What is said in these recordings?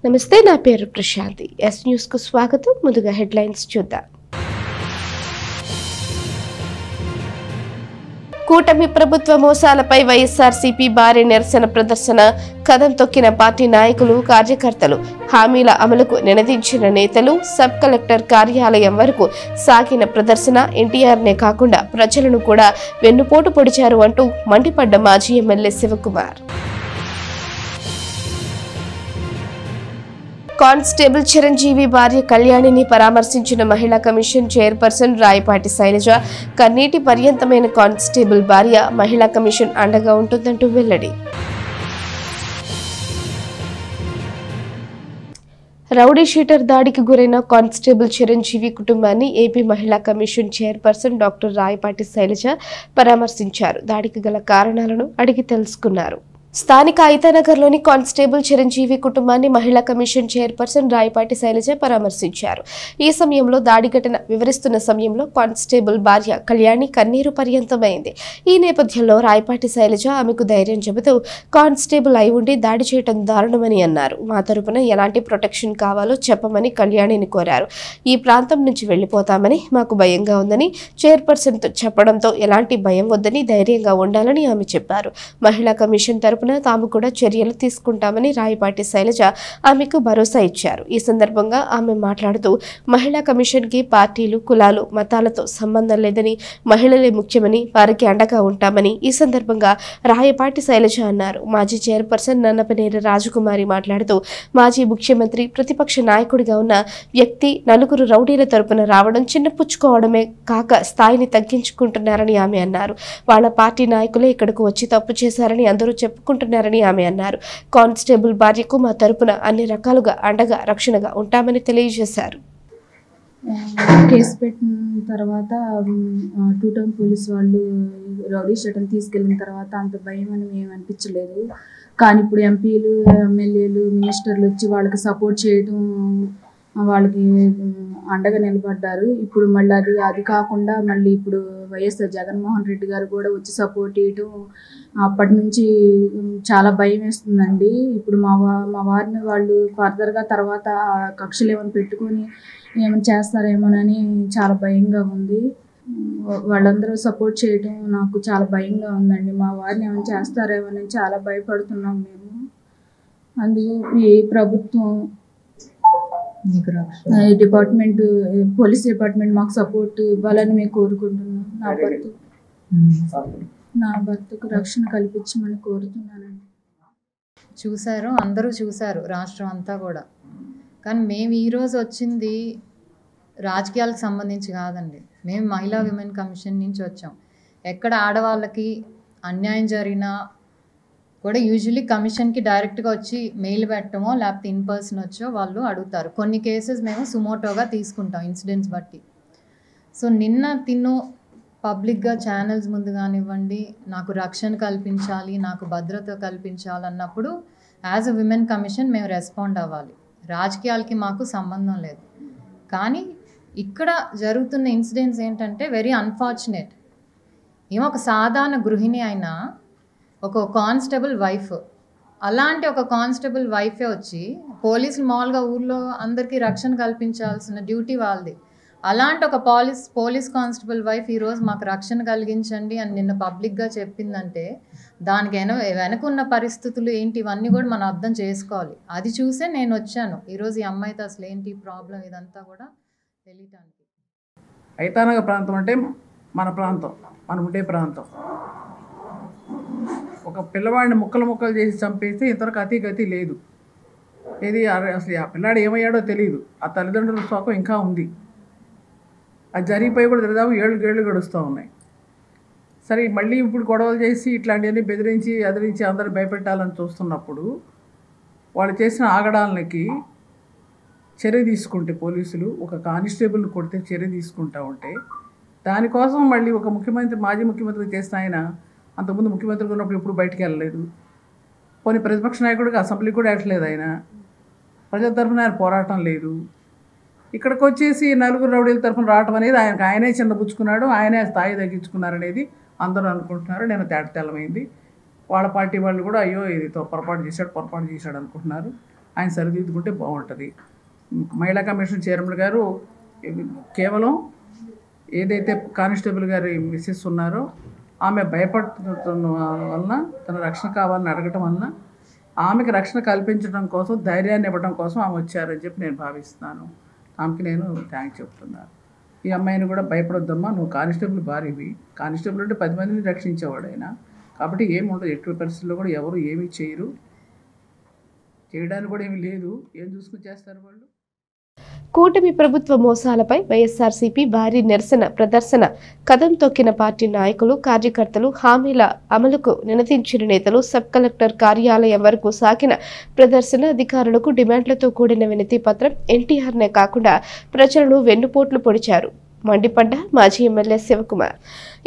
నమస్తే, నా పేరు ప్రశాంతి. ఎస్ న్యూస్ కు స్వాగతం. ముందుగా హెడ్లైన్స్ చూద్దాం. కూటమి ప్రభుత్వ మోసాలపై వైఎస్ఆర్సీపీ భారీ నిరసన ప్రదర్శన. కదం తొక్కిన పార్టీ నాయకులు, కార్యకర్తలు. హామీల అమలుకు నినదించిన నేతలు. సబ్ కలెక్టర్ కార్యాలయం వరకు సాగిన ప్రదర్శన. ఎన్టీఆర్నే కాకుండా ప్రజలను కూడా వెన్నుపోటు పొడిచారు అంటూ మండిపడ్డ మాజీ ఎమ్మెల్యే శివకుమార్. కానిస్టేబుల్ చిరంజీవి భార్య కళ్యాణిని పరామర్శించిన మహిళా కమిషన్ చైర్పర్సన్ రాయపాటి శైలజ. కన్నీటి పర్యంతమైన కానిస్టేబుల్ భార్య మహిళా కమిషన్ అండగా ఉంటుందంటూ వెల్లడి. రౌడీ షీటర్ దాడికి గురైన కానిస్టేబుల్ చిరంజీవి కుటుంబాన్ని ఏపీ మహిళా commission chairperson doctor Rayapati Sailaja పరామర్శించారు. దాడికి గల కారణాలను అడిగి తెలుసుకున్నారు. స్థానిక ఐతానగర్లోని కానిస్టేబుల్ చిరంజీవి కుటుంబాన్ని మహిళా కమిషన్ చైర్పర్సన్ రాయపాటి శైలజ పరామర్శించారు. ఈ సమయంలో దాడి ఘటన వివరిస్తున్న సమయంలో కానిస్టేబుల్ భార్య కళ్యాణి కన్నీరు పర్యంతమైంది. ఈ నేపథ్యంలో రాయపాటి శైలజ ఆమెకు ధైర్యం చెబుతూ కానిస్టేబుల్ అయి ఉండి దాడి చేయడం దారుణమని అన్నారు. మా తరపున ఎలాంటి ప్రొటెక్షన్ కావాలో చెప్పమని కళ్యాణిని కోరారు. ఈ ప్రాంతం నుంచి వెళ్లిపోతామని, మాకు భయంగా ఉందని చైర్పర్సన్తో చెప్పడంతో ఎలాంటి భయం వద్దని, ధైర్యంగా ఉండాలని ఆమె చెప్పారు. మహిళా కమిషన్ తరపున తాము కూడా చర్యలు తీసుకుంటామని రాయపాటి శైలజ ఆమెకు భరోసా ఇచ్చారు. ఈ సందర్భంగా ఆమె మాట్లాడుతూ మహిళా కమిషన్ కి పార్టీలు, కులాలు, మతాలతో సంబంధం లేదని, మహిళలే ముఖ్యమని, వారికి అండగా ఉంటామని ఈ సందర్భంగా రాయపాటి శైలజ అన్నారు. మాజీ చైర్పర్సన్ నన్నపనేని రాజకుమారి మాట్లాడుతూ మాజీ ముఖ్యమంత్రి, ప్రతిపక్ష నాయకుడిగా ఉన్న వ్యక్తి నలుగురు రౌడీల తరపున రావడం చిన్నపుచ్చుకోవడమే కాక స్థాయిని తగ్గించుకుంటున్నారని ఆమె అన్నారు. వాళ్ళ పార్టీ నాయకులే ఇక్కడకు వచ్చి తప్పు చేశారని అందరూ చెప్పుకుంటున్నారని ఆమె అన్నారు. కానిస్టేబుల్ భార్యకు మా తరపున అన్ని రకాలుగా అండగా, రక్షణగా ఉంటామని తెలియజేశారు. కేసు పెట్టిన తర్వాత టూ టౌన్ పోలీస్ వాళ్ళు రౌడీ షీటర్ని తీసుకెళ్ళిన తర్వాత అంత భయం అని మేము అనిపించలేదు. కానీ ఇప్పుడు ఎంపీలు, ఎమ్మెల్యేలు, మినిస్టర్లు వచ్చి వాళ్ళకి సపోర్ట్ చేయడం, వాళ్ళకి అండగా నిలబడ్డారు. ఇప్పుడు మళ్ళీ అది కాకుండా మళ్ళీ ఇప్పుడు వైఎస్ఆర్ జగన్మోహన్ రెడ్డి గారు కూడా వచ్చి సపోర్ట్ చేయటం అప్పటి నుంచి చాలా భయం వేస్తుందండి. ఇప్పుడు మా వారిని వాళ్ళు ఫర్దర్గా తర్వాత కక్షలు ఏమైనా పెట్టుకొని ఏమైనా చేస్తారేమోనని చాలా భయంగా ఉంది. వాళ్ళందరూ సపోర్ట్ చేయటం నాకు చాలా భయంగా ఉందండి. మా వారిని ఏమైనా చేస్తారేమోనని చాలా భయపడుతున్నాం మేము. అందుకు ఈ ప్రభుత్వం, డిపార్ట్మెంట్, పోలీస్ డిపార్ట్మెంట్ మాకు సపోర్ట్ ఇవ్వాలని మేము కోరుకుంటున్నాం. నా భర్తకు రక్షణ కల్పించమని కోరుతున్నానండి. చూశారు, అందరూ చూశారు, రాష్ట్రం అంతా కూడా. కానీ మేము ఈరోజు వచ్చింది రాజకీయాలకు సంబంధించి కాదండి. మేము మహిళా విమెన్ కమిషన్ నుంచి వచ్చాం. ఎక్కడ ఆడవాళ్ళకి అన్యాయం జరిగినా కూడా యూజువలీ కమిషన్కి డైరెక్ట్గా వచ్చి మెయిల్ పెట్టడమో లేకపోతే ఇన్ పర్సన్ వచ్చో వాళ్ళు అడుగుతారు. కొన్ని కేసెస్ మేము సుమోటోగా తీసుకుంటాం ఇన్సిడెంట్స్ బట్టి. సో నిన్న పబ్లిక్గా ఛానల్స్ ముందు కానివ్వండి, నాకు రక్షణ కల్పించాలి, నాకు భద్రత కల్పించాలన్నప్పుడు యాజ్ అ విమెన్ కమిషన్ మేము రెస్పాండ్ అవ్వాలి. రాజకీయాలకి మాకు సంబంధం లేదు. కానీ ఇక్కడ జరుగుతున్న ఇన్సిడెంట్స్ ఏంటంటే వెరీ అన్ఫార్చునేట్. ఏమో ఒక సాధారణ గృహిణి అయినా ఒక కానిస్టేబుల్ వైఫ్, అలాంటి ఒక కానిస్టేబుల్ వైఫే వచ్చి పోలీసులు మామూలుగా ఊర్లో అందరికీ రక్షణ కల్పించాల్సిన డ్యూటీ వాళ్ళది. అలాంటి ఒక పోలీస్ కానిస్టేబుల్ వైఫ్ ఈరోజు మాకు రక్షణ కలిగించండి అని నిన్న పబ్లిక్గా చెప్పిందంటే దానికి వెనకున్న పరిస్థితులు ఏంటి, ఇవన్నీ కూడా మనం అర్థం చేసుకోవాలి. అది చూసే నేను వచ్చాను ఈరోజు. ఈ అమ్మాయితో అసలు ఏంటి ప్రాబ్లం ఇదంతా కూడా తెలియటానికి. ఐతానగర్ ప్రాంతం అంటే మన ప్రాంతం, మనం ఉండే ప్రాంతం. ఒక పిల్లవాడిని ముక్కలు చేసి చంపేస్తే ఇంతవరకు అతి లేదు. ఏది అసలు ఆ పిల్లాడు ఏమయ్యాడో తెలియదు. ఆ తల్లిదండ్రుల శోకం ఇంకా ఉంది. అది జరిగిపోయి కూడా దాదాపు 7 ఏళ్ళు గడుస్తూ ఉన్నాయి. సరే, మళ్ళీ ఇప్పుడు గొడవలు చేసి ఇట్లాంటివన్నీ బెదిరించి అదిరించి అందరూ భయపెట్టాలని చూస్తున్నప్పుడు వాళ్ళు చేసిన ఆగడాలకి చర్య తీసుకుంటే, పోలీసులు ఒక కానిస్టేబుల్ని కొడితే చర్య తీసుకుంటూ ఉంటే, దానికోసం మళ్ళీ ఒక ముఖ్యమంత్రి, మాజీ ముఖ్యమంత్రి చేసిన ఆయన అంతకుముందు ముఖ్యమంత్రిగా ఉన్నప్పుడు ఎప్పుడు బయటికి వెళ్ళలేదు. కొన్ని ప్రతిపక్ష నాయకుడిగా అసెంబ్లీకి కూడా వెళ్ళలేదు. ఆయన ప్రజల తరఫున ఆయన పోరాటం లేదు. ఇక్కడికి వచ్చేసి నలుగురు రౌడీల తరఫున రావటం అనేది ఆయనే చిన్నపుచ్చుకున్నాడు, ఆయనే స్థాయి తగ్గించుకున్నారనేది అందరూ అనుకుంటున్నారు. నేను తెల్లమైంది. వాళ్ళ పార్టీ వాళ్ళు కూడా అయ్యో ఇది పొరపాటు చేశాడు అనుకుంటున్నారు. ఆయన సరిదిద్దుకుంటే బాగుంటుంది. మహిళా కమిషన్ చైర్మన్ గారు కేవలం ఏదైతే కానిస్టేబుల్ గారి మిస్సెస్ ఉన్నారో ఆమె భయపడుతున్న వలన, తన రక్షణ కావాలని అడగటం వలన ఆమెకి రక్షణ కల్పించడం కోసం, ధైర్యాన్ని ఇవ్వడం కోసం ఆమె వచ్చారని చెప్పి నేను భావిస్తున్నాను. ఆమెకి నేను థ్యాంక్స్ చెప్తున్నాను. ఈ అమ్మాయిని కూడా భయపడొద్దమ్మా, నువ్వు కానిస్టేబుల్ భార్యవి. కానిస్టేబుల్ అంటే 10 మందిని రక్షించేవాడు ఆయన. కాబట్టి ఏమి ఉండదు, ఎట్టి పరిస్థితుల్లో కూడా ఎవరు ఏమీ చేయరు, చేయడానికి కూడా ఏమీ లేదు. ఏం చూసుకుని చేస్తారు వాళ్ళు. కూటమి ప్రభుత్వ మోసాలపై వైఎస్ఆర్సీపీ భారీ నిరసన ప్రదర్శన. కదం తొక్కిన పార్టీ నాయకులు, కార్యకర్తలు, హామీల అమలుకు నినదించిన నేతలు సబ్ కలెక్టర్ కార్యాలయం వరకు సాగిన ప్రదర్శన. అధికారులకు డిమాండ్లతో కూడిన వినతి పత్రం. ఎన్టీఆర్నే కాకుండా ప్రజలను వెన్నుపోట్లు పొడిచారు. మండిపడ్డ మాజీ ఎమ్మెల్యే శివకుమార్.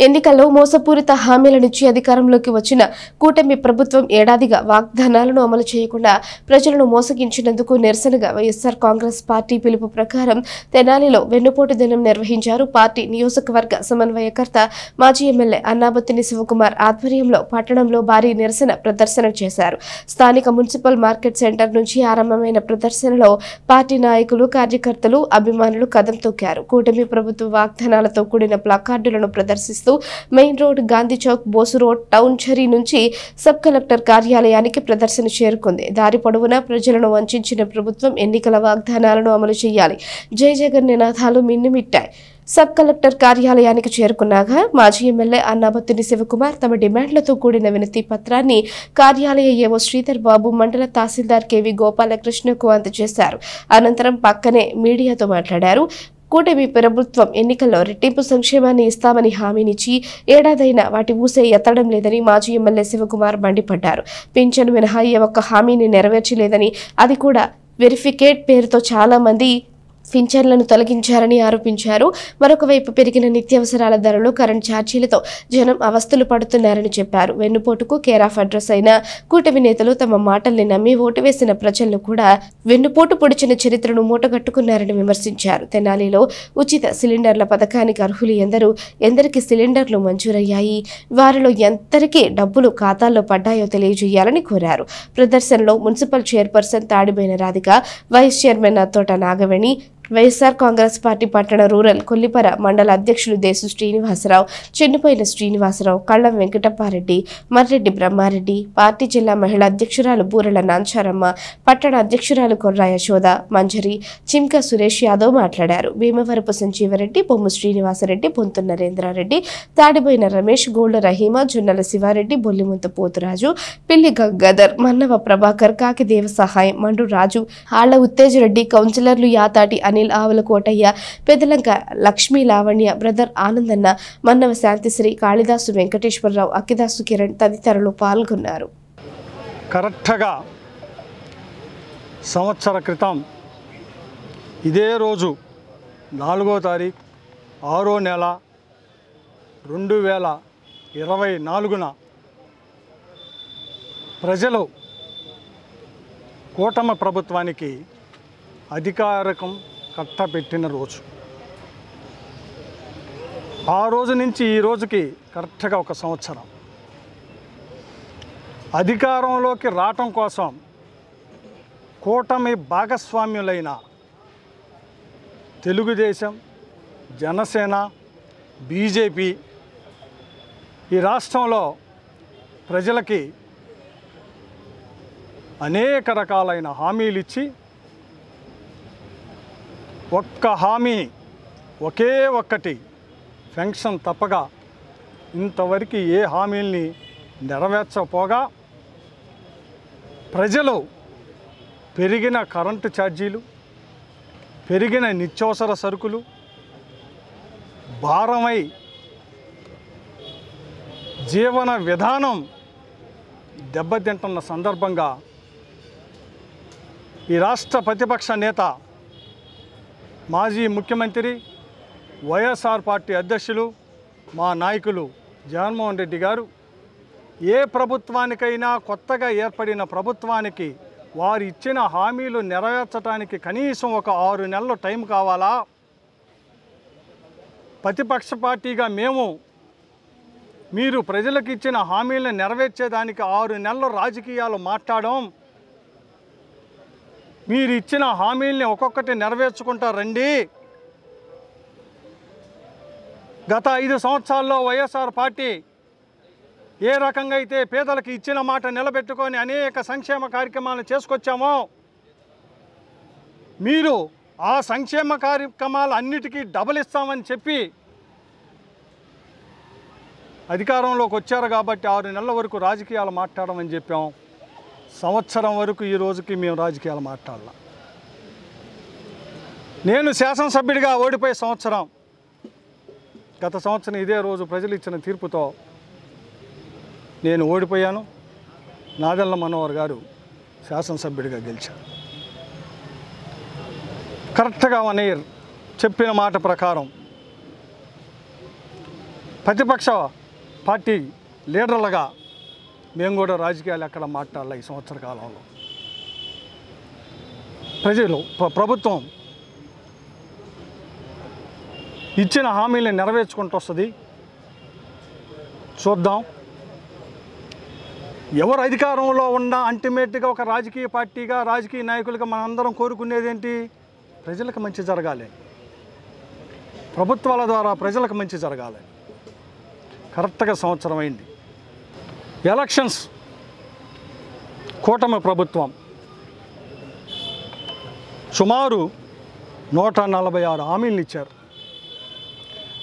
ఎన్నికల్లో మోసపూరిత హామీలనిచ్చి అధికారంలోకి వచ్చిన కూటమి ప్రభుత్వం ఏడాదిగా వాగ్దానాలను అమలు చేయకుండా ప్రజలను మోసగించినందుకు నిరసనగా వైఎస్ఆర్ కాంగ్రెస్ పార్టీ పిలుపు ప్రకారం తెనాలిలో వెన్నుపోటు దినం నిర్వహించారు. పార్టీ నియోజకవర్గ సమన్వయకర్త మాజీ ఎమ్మెల్యే అన్నాబత్తిని శివకుమార్ ఆధ్వర్యంలో పట్టణంలో భారీ నిరసన ప్రదర్శన చేశారు. స్థానిక మున్సిపల్ మార్కెట్ సెంటర్ నుంచి ఆరంభమైన ప్రదర్శనలో పార్టీ నాయకులు, కార్యకర్తలు, అభిమానులు కదం తొక్కారు. కూటమి ప్రభుత్వ వాగ్దానాలతో కూడిన ప్లకార్డులను ప్రదర్శిస్తూ మెయిన్ రోడ్, గాంధీ చౌక్, బోసు రోడ్, టౌన్ చరీ నుంచి సబ్ కలెక్టర్ కార్యాలయానికి ప్రదర్శన చేరుకుంది. దారి పొడవునా ప్రజలను వంచిన ప్రభుత్వం ఎన్నికల వాగ్దానాలను అమలు చేయాలి, జై జగన్ నినాదాలు మిన్నుమిట్టాయి. సబ్ కలెక్టర్ కార్యాలయానికి చేరుకున్నాక మాజీ ఎమ్మెల్యే అన్నాబత్తిని శివకుమార్ తమ డిమాండ్లతో కూడిన వినతి పత్రాన్ని కార్యాలయ ఏవో శ్రీధర్ బాబు, మండల తహసీల్దార్ కేవి గోపాలకృష్ణకు అందజేశారు. అనంతరం పక్కనే మీడియాతో మాట్లాడారు. కూటమి ప్రభుత్వం ఎన్నికల్లో రెట్టింపు సంక్షేమాన్ని ఇస్తామని హామీనిచ్చి ఏడాదైనా వాటి ఊసే ఎత్తడం లేదని మాజీ ఎమ్మెల్యే శివకుమార్ మండిపడ్డారు. పింఛను మినహా ఏ ఒక్క హామీని నెరవేర్చలేదని, అది కూడా వెరిఫికేట్ పేరుతో చాలా మంది పింఛన్లను తొలగించారని ఆరోపించారు. మరొక వైపు పెరిగిన నిత్యావసరాల ధరలు, కరెంట్ ఛార్జీలతో జనం అవస్థలు పడుతున్నారని చెప్పారు. వెన్నుపోటుకు కేర్ ఆఫ్ అడ్రస్ అయిన కూటమి నేతలు తమ మాటల్ని నమ్మి ఓటు వేసిన ప్రజలను కూడా వెన్నుపోటు పొడిచిన చరిత్రను మూటగట్టుకున్నారని విమర్శించారు. తెనాలిలో ఉచిత సిలిండర్ల పథకానికి అర్హులు ఎందరికి సిలిండర్లు మంజూరయ్యాయి, వారిలో ఎంతరికి డబ్బులు ఖాతాల్లో పడ్డాయో తెలియజేయాలని కోరారు. ప్రదర్శనలో municipal chairperson Tadiboyina Radhika, vice chairman Attota Nagaveni, YSR Congress party పట్టణ రూరల్ కొల్లిపర మండల అధ్యక్షులు దేశు శ్రీనివాసరావు, చెన్నుపోయిన శ్రీనివాసరావు, కళ్ళం వెంకటప్పారెడ్డి, మర్రెడ్డి బ్రహ్మారెడ్డి, పార్టీ జిల్లా మహిళా అధ్యక్షురాలు బూరల నాంచారమ్మ, పట్టణ అధ్యక్షురాలు కొర్రా యశోద, మంజరి, చిమ్క సురేష్ యాదవ్ మాట్లాడారు. భీమవరపు సంజీవరెడ్డి, బొమ్ము శ్రీనివాసరెడ్డి, పొంతు నరేంద్రారెడ్డి, తాడిపోయిన రమేష్, గోళ్ల రహీమా, జొన్నల శివారెడ్డి, బొల్లిముంత పోతురాజు, పిల్లి గంగాధర్, మన్నవ ప్రభాకర్, కాకి దేవ సహాయం, మండు రాజు, ఆళ్ల ఉత్తేజరెడ్డి, కౌన్సిలర్లు యాతాటి అనిల్, ఆవుల కోటయ్య, పెదలంక లక్ష్మీ లావణ్య, బ్రదర్ ఆనందన్న, మన్నవ శాంతిశ్రీ, కాళిదాసు వెంకటేశ్వరరావు, అక్కిదాసు కిరణ్ తదితరులు పాల్గొన్నారు. కరెక్ట్గా సంవత్సర క్రితం ఇదే రోజు 4వ తారీఖు 6వ నెల 2024న ప్రజలు కూటమి ప్రభుత్వానికి అధికారికం కట్టబెట్టిన రోజు. ఆ రోజు నుంచి ఈ రోజుకి కరెక్ట్గా 1 సంవత్సరం. అధికారంలోకి రావటం కోసం కూటమి భాగస్వామ్యులైన తెలుగుదేశం, జనసేన, బీజేపీ ఈ రాష్ట్రంలో ప్రజలకి అనేక రకాలైన హామీలు ఇచ్చి ఒక్క హామీ, ఒకే ఒక్కటి పెన్షన్ తప్పగా ఇంతవరకు ఏ హామీల్ని నెరవేర్చకపోగా ప్రజలు పెరిగిన కరెంటు ఛార్జీలు, పెరిగిన నిత్యావసర సరుకులు భారమై జీవన విధానం దెబ్బతింటున్న సందర్భంగా ఈ రాష్ట్ర ప్రతిపక్ష నేత, మాజీ ముఖ్యమంత్రి, వైఎస్ఆర్ పార్టీ అధ్యక్షులు, మా నాయకులు జగన్మోహన్ రెడ్డి గారు ఏ ప్రభుత్వానికైనా కొత్తగా ఏర్పడిన ప్రభుత్వానికి వారు ఇచ్చిన హామీలు నెరవేర్చడానికి కనీసం ఒక 6 నెలలు టైం కావాలా? ప్రతిపక్ష పార్టీగా మీరు ప్రజలకు ఇచ్చిన హామీలను నెరవేర్చేదానికి 6 నెలలు రాజకీయాలు మాట్లాడడం మీరు ఇచ్చిన హామీల్ని ఒక్కొక్కటి నెరవేర్చుకుంటా రండి. గత 5 సంవత్సరాల్లో వైఎస్ఆర్ పార్టీ ఏ రకంగా అయితే పేదలకు ఇచ్చిన మాట నిలబెట్టుకొని అనేక సంక్షేమ కార్యక్రమాలను చేసుకొచ్చామో, మీరు ఆ సంక్షేమ కార్యక్రమాలు అన్నిటికీ డబుల్ ఇస్తామని చెప్పి అధికారంలోకి వచ్చారు కాబట్టి 6 నెలల వరకు రాజకీయాలు మాట్లాడమని చెప్పాం. సంవత్సరం వరకు ఈ రోజుకి మేము రాజకీయాలు మాట్లాడాల. నేను శాసనసభ్యుడిగా ఓడిపోయే సంవత్సరం, గత సంవత్సరం ఇదే రోజు ప్రజలు ఇచ్చిన తీర్పుతో నేను ఓడిపోయాను. నాదెళ్ల మనోహర్ గారు శాసనసభ్యుడిగా గెలిచారు. కరెక్ట్గా 1 ఇయర్ చెప్పిన మాట ప్రకారం ప్రతిపక్ష పార్టీ లీడర్లుగా మేము కూడా రాజకీయాలు ఎక్కడ మాట్లాడాలి. ఈ సంవత్సర కాలంలో ప్రజలు ప్రభుత్వం ఇచ్చిన హామీలను నెరవేర్చుకుంటూ వస్తుంది. చూద్దాం. ఎవరు అధికారంలో ఉన్నా అల్టిమేట్గా ఒక రాజకీయ పార్టీగా, రాజకీయ నాయకులుగా మనందరం కోరుకునేది ఏంటి? ప్రజలకు మంచి జరగాలి, ప్రభుత్వాల ద్వారా ప్రజలకు మంచి జరగాలి. కరెక్ట్గా సంవత్సరం అయింది. ఎలక్షన్స్, కూటమి ప్రభుత్వం సుమారు 146 హామీలు ఇచ్చారు.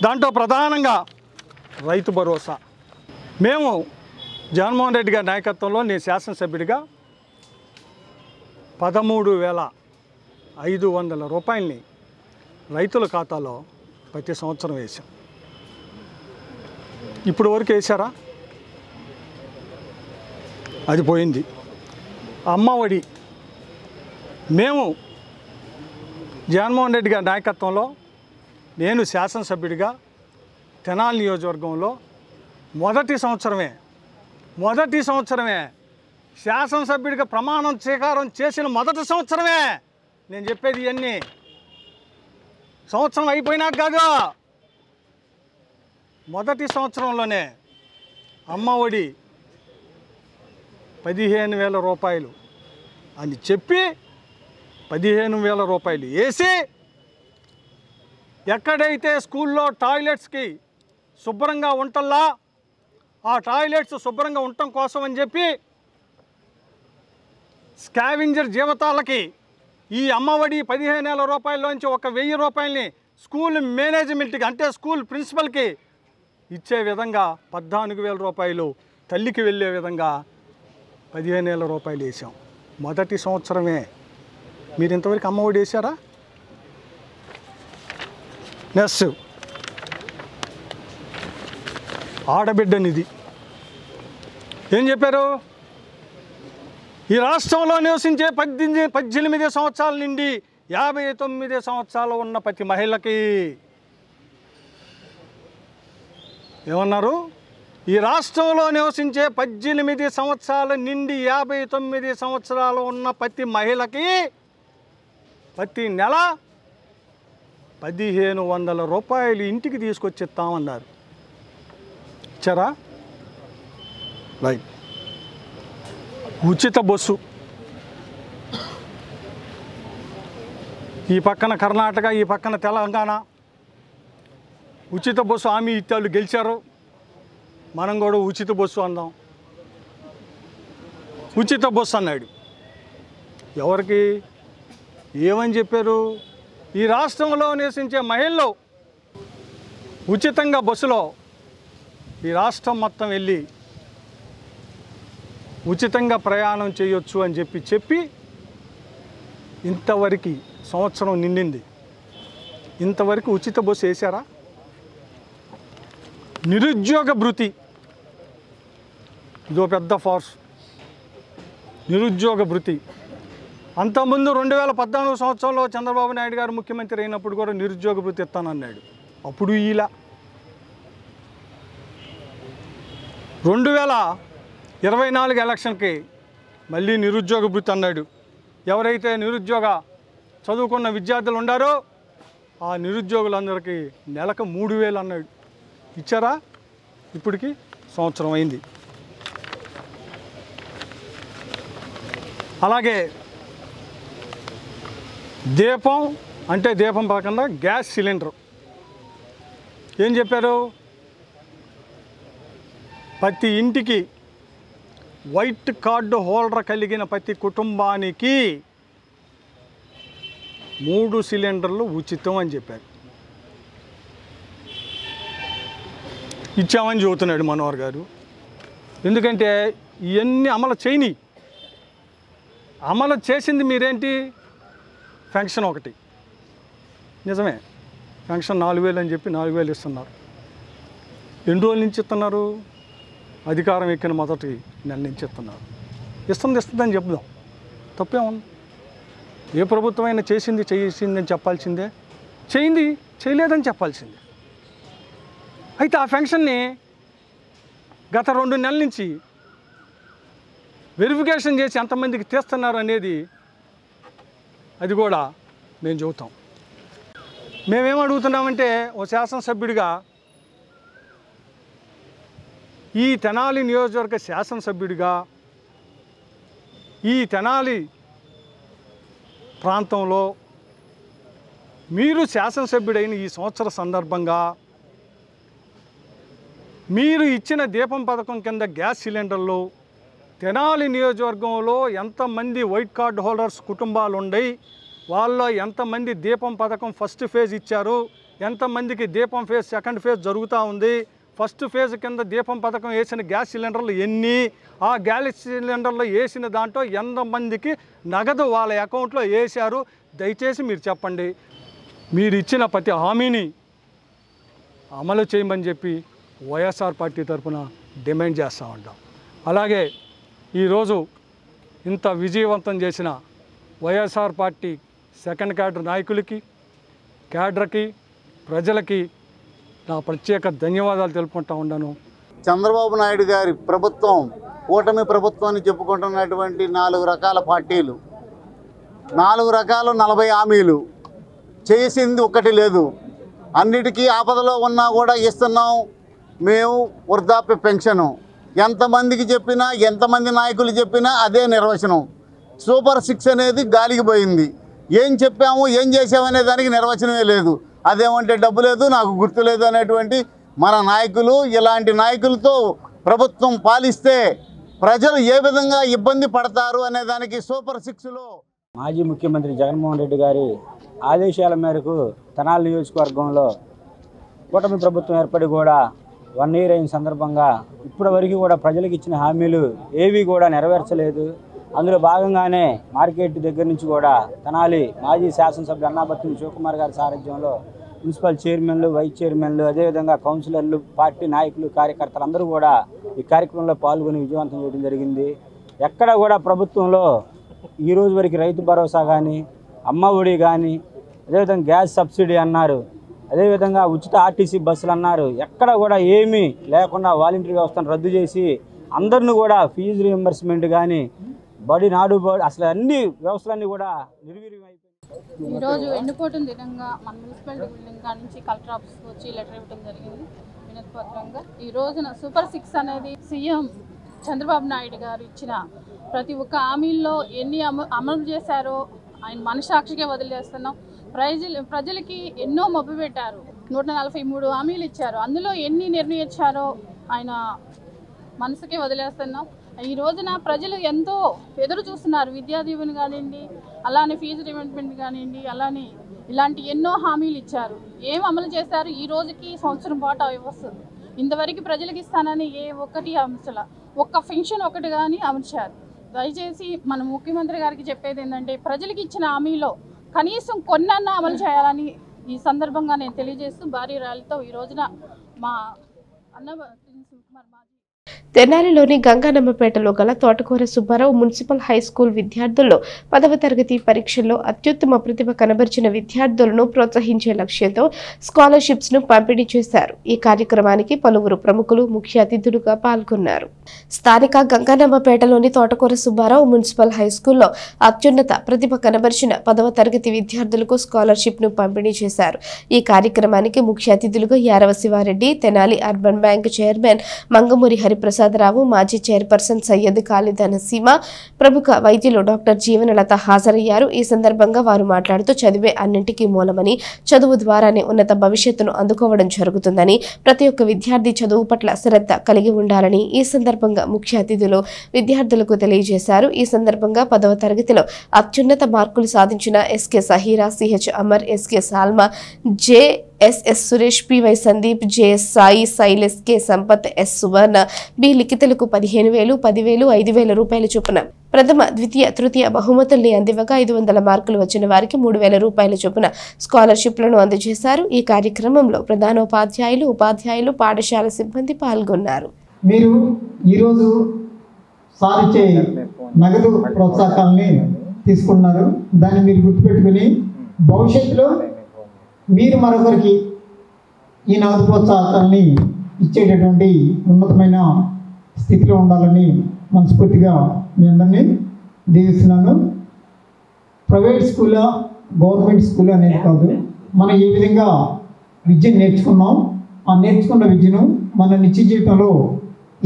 దాంట్లో ప్రధానంగా రైతు భరోసా. మేము జగన్మోహన్ రెడ్డి గారి నాయకత్వంలో నేను శాసనసభ్యుడిగా 13,500 రూపాయలని రైతుల ఖాతాలో ప్రతి సంవత్సరం వేసాం. ఇప్పుడు వరకు వేశారా? అది పోయింది. అమ్మఒడి మేము జగన్మోహన్ రెడ్డి గారి నాయకత్వంలో నేను శాసనసభ్యుడిగా తెనాలి నియోజకవర్గంలో మొదటి సంవత్సరమే శాసనసభ్యుడిగా ప్రమాణం స్వీకారం చేసిన మొదటి సంవత్సరమే నేను చెప్పేది. ఇవన్నీ సంవత్సరం అయిపోయినాక కాదు, మొదటి సంవత్సరంలోనే అమ్మఒడి 15,000 రూపాయలు అని చెప్పి 15,000 రూపాయలు వేసి, ఎక్కడైతే స్కూల్లో టాయిలెట్స్కి శుభ్రంగా ఉంటల్లా ఆ టాయిలెట్స్ శుభ్రంగా ఉండటం కోసం అని చెప్పి స్కావెంజర్ జీవితాలకి ఈ అమ్మఒడి 15,000 రూపాయల్లోంచి 1,000 రూపాయలని స్కూల్ మేనేజ్మెంట్కి, అంటే స్కూల్ ప్రిన్సిపల్కి ఇచ్చే విధంగా 14,000 రూపాయలు తల్లికి వెళ్ళే విధంగా 15,000 రూపాయలు వేసాం. మొదటి సంవత్సరమే. మీరు ఇంతవరకు అమ్మఒడి వేశారా? నెక్స్ట్ ఆడబిడ్డ నిధి ఏం చెప్పారు? ఈ రాష్ట్రంలో నివసించే 18 సంవత్సరాల నుండి 59 సంవత్సరాలు ఉన్న ప్రతి మహిళకి ఏమన్నారు? ఈ రాష్ట్రంలో నివసించే 18 సంవత్సరాల నుండి 59 సంవత్సరాలు ఉన్న ప్రతి మహిళకి ప్రతి నెల 1,500 రూపాయలు ఇంటికి తీసుకొచ్చి ఇస్తామన్నారు. ఇచ్చారా? రైట్. ఉచిత బస్సు, ఈ పక్కన కర్ణాటక, ఈ పక్కన తెలంగాణ ఉచిత బస్సు హామీ ఇత్తాళ్ళు గెలిచారు. మనం కూడా ఉచిత బస్సు అందాం. ఉచిత బస్సు అన్నాడు. ఎవరికి ఏమని చెప్పారు? ఈ రాష్ట్రంలో నివసించే మహిళలు ఉచితంగా బస్సులో ఈ రాష్ట్రం మొత్తం వెళ్ళి ఉచితంగా ప్రయాణం చేయొచ్చు అని చెప్పి ఇంతవరకు సంవత్సరం నిండింది. ఇంతవరకు ఉచిత బస్సు వేశారా? నిరుద్యోగ భృతి, ఇదో పెద్ద ఫోర్స్. నిరుద్యోగ భృతి అంతకుముందు 2014 సంవత్సరంలో చంద్రబాబు నాయుడు గారు ముఖ్యమంత్రి అయినప్పుడు కూడా నిరుద్యోగ భృతి ఇస్తానన్నాడు. అప్పుడు ఇలా 2024 ఎలక్షన్కి మళ్ళీ నిరుద్యోగ భృతి అన్నాడు. ఎవరైతే చదువుకున్న విద్యార్థులు ఉండారో ఆ నిరుద్యోగులందరికీ నెలకు 3,000 అన్నాడు. ఇచ్చారా? ఇప్పటికి సంవత్సరం అయింది. అలాగే దీపం అంటే దీపం పక్కన గ్యాస్ సిలిండర్ ఏం చెప్పారు, ప్రతి ఇంటికి వైట్ కార్డు హోల్డర్ కలిగిన ప్రతి కుటుంబానికి 3 సిలిండర్లు ఉచితం అని చెప్పారు. ఇచ్చామని చెబుతున్నాడు మనోహర్ గారు. ఎందుకంటే ఇవన్నీ అమలు చేసింది మీరేంటి, పెన్షన్ ఒకటి. నిజమే, పెన్షన్ 4,000 అని చెప్పి 4,000 ఇస్తున్నారు. ఎన్ని రోజుల నుంచి ఇస్తున్నారు, అధికారం ఎక్కిన మొదటి నెల నుంచి ఇస్తున్నారు. ఇస్తుందని చెప్దాం, తప్పేముంది. ఏ ప్రభుత్వమైనా చేసిందని చెప్పాల్సిందే, చేయలేదని చెప్పాల్సిందే. అయితే ఆ పెన్షన్ని గత 2 నెలల నుంచి వెరిఫికేషన్ చేసి ఎంతమందికి తీస్తున్నారు అనేది అది కూడా మేము చెబుతాం. మేమేమడుగుతున్నామంటే ఓ శాసనసభ్యుడిగా, ఈ తెనాలి నియోజకవర్గ శాసనసభ్యుడిగా ఈ తెనాలి ప్రాంతంలో మీరు శాసనసభ్యుడైన ఈ సంవత్సర సందర్భంగా మీరు ఇచ్చిన దీపం పథకం కింద గ్యాస్ సిలిండర్లు తెనాలి నియోజకవర్గంలో ఎంతమంది వైట్ కార్డు హోల్డర్స్ కుటుంబాలు ఉన్నాయి, వాళ్ళలో ఎంతమంది దీపం పథకం ఫస్ట్ ఫేజ్ ఇచ్చారు, ఎంతమందికి దీపం ఫేజ్ సెకండ్ ఫేజ్ జరుగుతూ ఉంది, ఫస్ట్ ఫేజ్ కింద దీపం పథకం వేసిన గ్యాస్ సిలిండర్లు ఎన్ని, ఆ గ్యాస్ సిలిండర్లు వేసిన దాంట్లో ఎంతమందికి నగదు వాళ్ళ అకౌంట్లో వేశారు, దయచేసి మీరు చెప్పండి. మీరు ఇచ్చిన ప్రతి హామీని అమలు చేయమని చెప్పి వైఎస్ఆర్ పార్టీ తరఫున డిమాండ్ చేస్తూ ఉంటాం. అలాగే ఈరోజు ఇంత విజయవంతం చేసిన వైఎస్ఆర్ పార్టీ సెకండ్ క్యాడర్ నాయకులకి, క్యాడర్కి, ప్రజలకి నా ప్రత్యేక ధన్యవాదాలు తెలుపుకుంటా ఉన్నాను. చంద్రబాబు నాయుడు గారి ప్రభుత్వం కూటమి ప్రభుత్వాన్ని చెప్పుకుంటున్నటువంటి 4 రకాల పార్టీలు, 4 రకాలు 40 హామీలు, చేసింది ఒకటి లేదు. అన్నిటికీ ఆపదలో ఉన్నా కూడా ఇస్తున్నాం మేము వృద్ధాప్య పెన్షను. ఎంతమందికి చెప్పినా, ఎంతమంది నాయకులు చెప్పినా అదే నిర్వచనం. సూపర్ 6 అనేది గాలికి పోయింది. ఏం చెప్పాము, ఏం చేసామనే దానికి నిర్వచనమే లేదు. అదేమంటే డబ్బు లేదు, నాకు గుర్తు లేదు అనేటువంటి మన నాయకులు. ఇలాంటి నాయకులతో ప్రభుత్వం పాలిస్తే ప్రజలు ఏ విధంగా ఇబ్బంది పడతారు అనే దానికి సూపర్ 6లో మాజీ ముఖ్యమంత్రి జగన్మోహన్ రెడ్డి గారి ఆదేశాల మేరకు తెనాలి నియోజకవర్గంలో కూటమి ప్రభుత్వం ఏర్పడి కూడా 1 ఇయర్ అయిన సందర్భంగా ఇప్పటి వరకు కూడా ప్రజలకు ఇచ్చిన హామీలు ఏవి కూడా నెరవేర్చలేదు. అందులో భాగంగానే మార్కెట్ దగ్గర నుంచి కూడా తెనాలి మాజీ శాసనసభ్యులు అన్నాబత్తుని శివకుమార్ గారి సారథ్యంలో మున్సిపల్ చైర్మన్లు, వైస్ చైర్మన్లు, అదేవిధంగా కౌన్సిలర్లు, పార్టీ నాయకులు, కార్యకర్తలు అందరూ కూడా ఈ కార్యక్రమంలో పాల్గొని విజయవంతం చేయడం జరిగింది. ఎక్కడ కూడా ప్రభుత్వంలో ఈ రోజు వరకు రైతు భరోసా కానీ, అమ్మ ఒడి కానీ, అదేవిధంగా గ్యాస్ సబ్సిడీ అన్నారు, అదేవిధంగా ఉచిత ఆర్టీసీ బస్సులు అన్నారు. ఎక్కడ కూడా ఏమీ లేకుండా వాలంటీర్ వ్యవస్థను రద్దు చేసి అందరిని కూడా ఫీజు రీఎంబర్స్మెంట్ కానీ, బడి నాడు బడి, అసలు అన్ని వ్యవస్థలన్నీ కూడా నిర్వీర్యం అయిపోయింది. ఈరోజు ఎండిపోవటం దినంగా మన మున్సిపాలిటీ బిల్డింగ్ కాడ నుంచి కలెక్టర్ ఆఫీస్కి వచ్చి లెటర్ ఇవ్వడం జరిగింది వినతి పత్రంగా. ఈ రోజున సూపర్ 6 అనేది సీఎం చంద్రబాబు నాయుడు గారు ఇచ్చిన ప్రతి ఒక్క హామీల్లో ఎన్ని అమలు చేశారో ఆయన మనసాక్షిగా వదిలేస్తున్నాం. ప్రజలకి ఎన్నో మభ్య పెట్టారు. 143 హామీలు ఇచ్చారు. అందులో ఎన్ని నిర్ణయించారో ఆయన మనసుకే వదిలేస్తున్నాం. ఈ రోజున ప్రజలు ఎంతో ఎదురు చూస్తున్నారు. విద్యా దీవెన కానివ్వండి, అలానే ఫీజు రిమెంట్మెంట్ కానివ్వండి, అలానే ఇలాంటి ఎన్నో హామీలు ఇచ్చారు. ఏం అమలు చేశారు? ఈ రోజుకి సంవత్సరం పాటు అవి వస్తుంది. ఇంతవరకు ప్రజలకు ఇస్తానని ఏ ఒక్కటి అమర్చల, ఒక్క పెన్షన్ ఒకటి కానీ అమర్చారు. దయచేసి మన ముఖ్యమంత్రి గారికి చెప్పేది ఏంటంటే ప్రజలకు ఇచ్చిన హామీలో కనీసం కొన్నన్నా అమలు చేయాలని ఈ సందర్భంగా నేను తెలియజేస్తూ భారీ ర్యాలీతో ఈ రోజున మా శివకుమార్ తెనాలిలోని గంగానమ్మపేటలో గల తోటకూర సుబ్బారావు మున్సిపల్ హై స్కూల్ విద్యార్థుల్లో 10వ తరగతి పరీక్షల్లో అత్యుత్తమ ప్రతిభ కనబరిచిన విద్యార్థులను ప్రోత్సహించే లక్ష్యంతో స్కాలర్షిప్స్ ను పంపిణీ చేశారు. ఈ కార్యక్రమానికి పలువురు ప్రముఖులు ముఖ్య అతిథులుగా పాల్గొన్నారు. స్థానిక గంగానమ్మపేటలోని తోటకూర సుబ్బారావు మున్సిపల్ హై స్కూల్లో అత్యున్నత ప్రతిభ కనబరిచిన 10వ తరగతి విద్యార్థులకు స్కాలర్షిప్ ను పంపిణీ చేశారు. ఈ కార్యక్రమానికి ముఖ్య అతిథులుగా Yarava Sivareddy, Tenali urban bank chairman Mangamuri Hariprasad Prasadarao, మాజీ చైర్పర్సన్ సయ్యద్ ఖాలిద్ నసీమా, ప్రముఖ వైద్యులు డాక్టర్ జీవనలత హాజరయ్యారు. ఈ సందర్భంగా వారు మాట్లాడుతూ చదివే అన్నింటికీ మూలమని, చదువు ద్వారానే ఉన్నత భవిష్యత్తును అందుకోవడం జరుగుతుందని, ప్రతి ఒక్క విద్యార్థి చదువు పట్ల శ్రద్ధ కలిగి ఉండాలని ఈ సందర్భంగా ముఖ్య అతిథులు విద్యార్థులకు తెలియజేశారు. ఈ సందర్భంగా 10వ తరగతిలో అత్యున్నత మార్కులు సాధించిన SK Saheera, CH Amar, SK Salma, JSS Suresh, PY Sandeep, JS Sai, Shailesh, K Sampath, S Suvarna, B లిఖితులకు 15,000, 10,000, 5,000 రూపాయల చొప్పున ప్రథమ, ద్వితీయ, తృతీయ బహుమతుల్ని అందివ్వగా 500 మార్కులు వచ్చిన వారికి 3,000 రూపాయల చొప్పున స్కాలర్షిప్లను అందజేశారు. ఈ కార్యక్రమంలో ప్రధానోపాధ్యాయులు, ఉపాధ్యాయులు, పాఠశాల సిబ్బంది పాల్గొన్నారు. మీరు ఈరోజు సారిచ్చే నగదు ప్రోత్సాహకాలని తీసుకున్నారు. దాన్ని మీరు గుర్తుపెట్టుకుని భవిష్యత్తులో మీరు మరొకరికి ఈ నగదు ప్రోత్సాహకాలని ఇచ్చేటటువంటి ఉన్నతమైన స్థితిలో ఉండాలని మనస్ఫూర్తిగా మీ అందరినీ దీవిస్తున్నాను. ప్రైవేట్ స్కూలా గవర్నమెంట్ స్కూల్ అనేది కాదు, మనం ఏ విధంగా విద్యను నేర్చుకున్నాం, ఆ నేర్చుకున్న విద్యను మన నిత్య జీవితంలో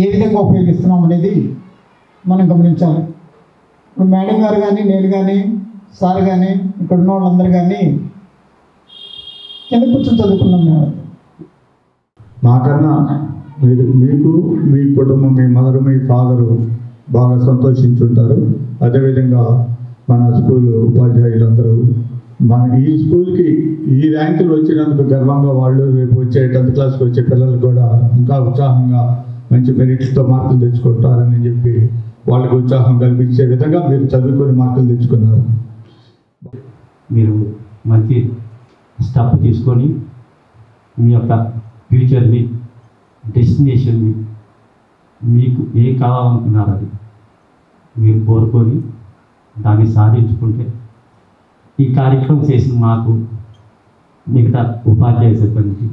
ఏ విధంగా ఉపయోగిస్తున్నాం అనేది మనం గమనించాలి. ఇప్పుడు మేడం గారు కానీ, నేను కానీ, సార్ కానీ, ఇక్కడ ఉన్న వాళ్ళందరూ కానీ కింద కూర్చొని చదువుకున్నాం. మేము మాకన్నా మీకు మీ కుటుంబం, మీ మదరు, మీ ఫాదరు బాగా సంతోషించుంటారు. అదేవిధంగా మన స్కూల్ ఉపాధ్యాయులందరూ మన ఈ స్కూల్కి ఈ ర్యాంకులు వచ్చినందుకు గర్వంగా వాళ్ళు రేపు వచ్చే 10th క్లాస్కి వచ్చే పిల్లలు కూడా ఇంకా ఉత్సాహంగా మంచి మెరిట్లతో మార్కులు తెచ్చుకుంటారని చెప్పి వాళ్ళకి ఉత్సాహం కల్పించే విధంగా మీరు చదువుకొని మార్కులు తెచ్చుకున్నారు. మీరు మంచి స్టెప్ తీసుకొని మీ యొక్క ఫ్యూచర్ని, డెస్టినేషన్ని, మీకు ఏం కావాలనుకున్నారు అది మీరు కోరుకొని దాన్ని సాధించుకుంటే ఈ కార్యక్రమం చేసిన మాకు, మిగతా ఉపాధ్యాయ సిబ్బందికి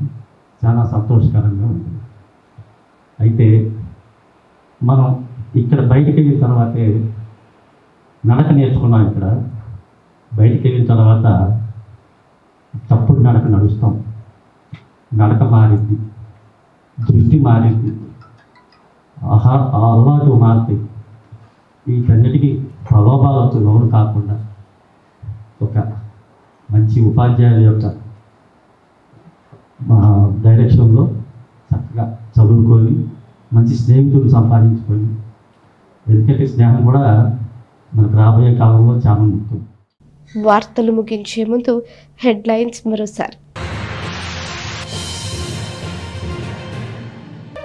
చాలా సంతోషకరంగా ఉంటుంది. అయితే మనం ఇక్కడ బయటికి వెళ్ళిన తర్వాతే నడక నేర్చుకున్నాం. ఇక్కడ బయటికి వెళ్ళిన తర్వాత తప్పుడు నడక నడుస్తాం, నడక మారింది, దృష్టి మారింది, అలవాటు మారుతాయి. వీటన్నిటికీ ప్రలోభాలతో లోను కాకుండా ఒక మంచి ఉపాధ్యాయుల యొక్క డైరెక్షన్లో చక్కగా చదువుకొని మంచి స్నేహితులు సంపాదించుకొని, ఎందుకంటే స్నేహం కూడా మనకు రాబోయే కాలంలో చాలా ముఖ్యం. వార్తలు ముగించే ముందు హెడ్లైన్స్ మరోసారి.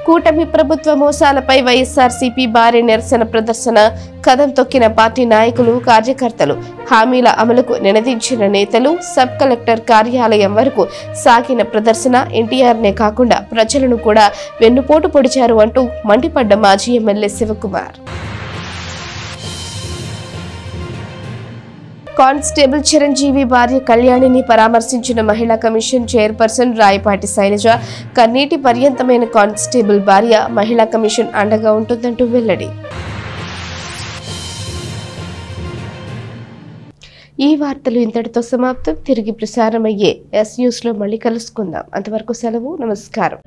కూటమి ప్రభుత్వ మోసాలపై వైఎస్ఆర్సీపీ భారీ నిరసన ప్రదర్శన, కదం తొక్కిన పార్టీ నాయకులు, కార్యకర్తలు, హామీల అమలుకు నినదించిన నేతలు, సబ్ కలెక్టర్ కార్యాలయం వరకు సాగిన ప్రదర్శన ఎన్టీఆర్నే కాకుండా ప్రజలను కూడా వెన్నుపోటు పొడిచారు అంటూ మండిపడ్డ మాజీ ఎమ్మెల్యే శివకుమార్. కానిస్టేబుల్ చిరంజీవి భార్య కళ్యాణిని పరామర్శించిన మహిళా కమిషన్ చైర్పర్సన్ రాయపాటి శైలజ, కన్నీటి పర్యంతమైన కానిస్టేబుల్ భార్య మహిళా కమిషన్ అండగా ఉంటుందంటూ వెల్లడి. ఈ వార్తలు ఇంతటితో సమాప్తం. తిరిగి ప్రసారమయ్యే ఎస్ న్యూస్ లో మళ్ళీ కలుసుకుందాం. అంతవరకు సెలవు. నమస్కారం.